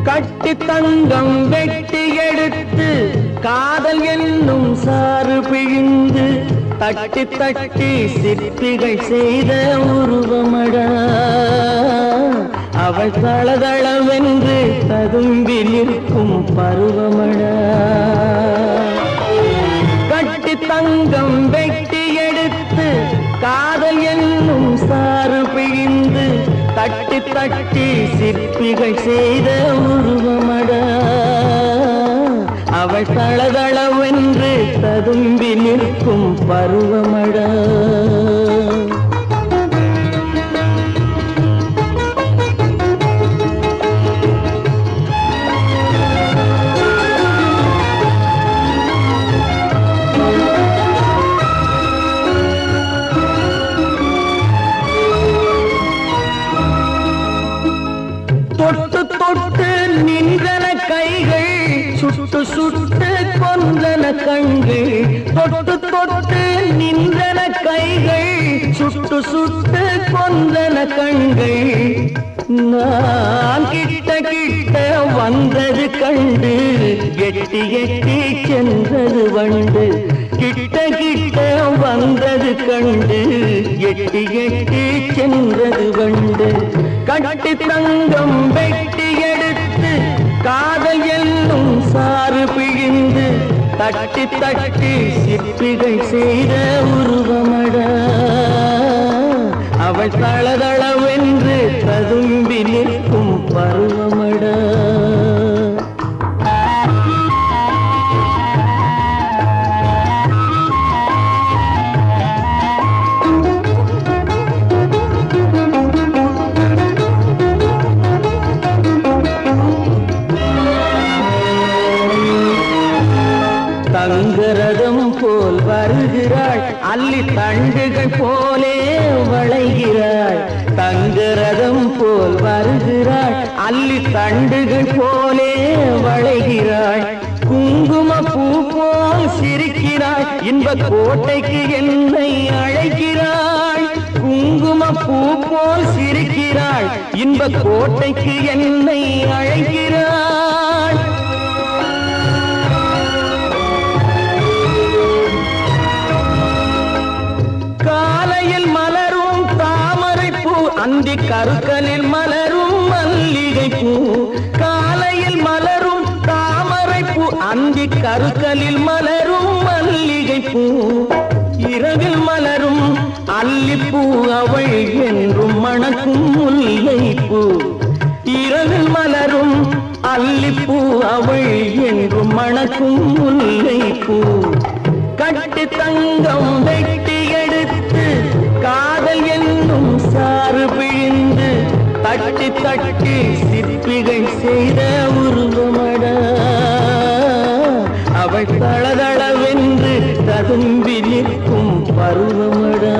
கட்டி தங்கம் வெட்டி எடுத்து காதல் என்னும் சாறு பிழிந்து தட்டி தட்டி சிற்பிகள் செய்த உருவமடா அவள் தளதளவென்று ததும்பி நிற்கும் பருவமடா. கட்டி தங்கம் வெட்டி எடுத்து காதல் என்னும் சாறு பிழிந்து தட்டி தட்டி சிற்பிகள் செய்த உருவமடா அவள் தளதளவென்று ததும்பி நிற்கும் பருவமடா. தொட்டு தொட்டு நின்றன கைகள் சுட்டு சுட்டு கொன்றன கண்கள். தொட்டு தொட்டு நின்றன கைகள் சுட்டு சுட்டு கொன்றன கண்கள். நான் கிட்ட கிட்ட வந்தது கண்டு எட்டி எட்டி சென்றது வண்டு. கிட்ட கிட்ட வந்தது கண்டு எட்டி எட்டி சென்றது வண்டு. கட்டி தங்கம் வெட்டி எடுத்து காதல் என்னும் சாறு பிழிந்து தட்டி தட்டி சிற்பிகள் செய்த உருவமடா அவள் தளதளவென்று ததும்பி நிற்கும் பருவமடா. தங்கரதம் போல் வருகிறாள் அல்லி தண்டுகள் போலே வளைகிறாள். தங்கரதம் போல் வருகிறாள் அல்லி தண்டுகள் போலே வளைகிறாள். குங்கும பூ போல் சிரிக்கிறாள் இன்ப கோட்டைக்கு என்னை அழைக்கிறாள். குங்கும பூ போல் சிரிக்கிறாள் இன்ப கோட்டைக்கு என்னை அழைக்கிறாள். காலையில் மலரும் தாமரை பூ அந்தி கருக்கலில் மலரும் மல்லிகை பூ. காலையில் மலரும் தாமரை பூ அந்தி கருக்கலில் மலரும் மல்லிகை பூ. இரவில் மலரும் அல்லிப்பூ அவள் என்றும் மணக்கும் முல்லை பூ. இரவில் மலரும் அல்லிப்பூ அவள் என்றும் மணக்கும் முல்லை பூ. கட்டி தங்கம் வெட்டி எடுத்து காதல் என்னும் சாறு பிழிந்து தட்டி தட்டி சிற்பிகள் செய்த உருவமடா அவள் தளதளவென்று ததும்பி நிற்கும் பருவமடா.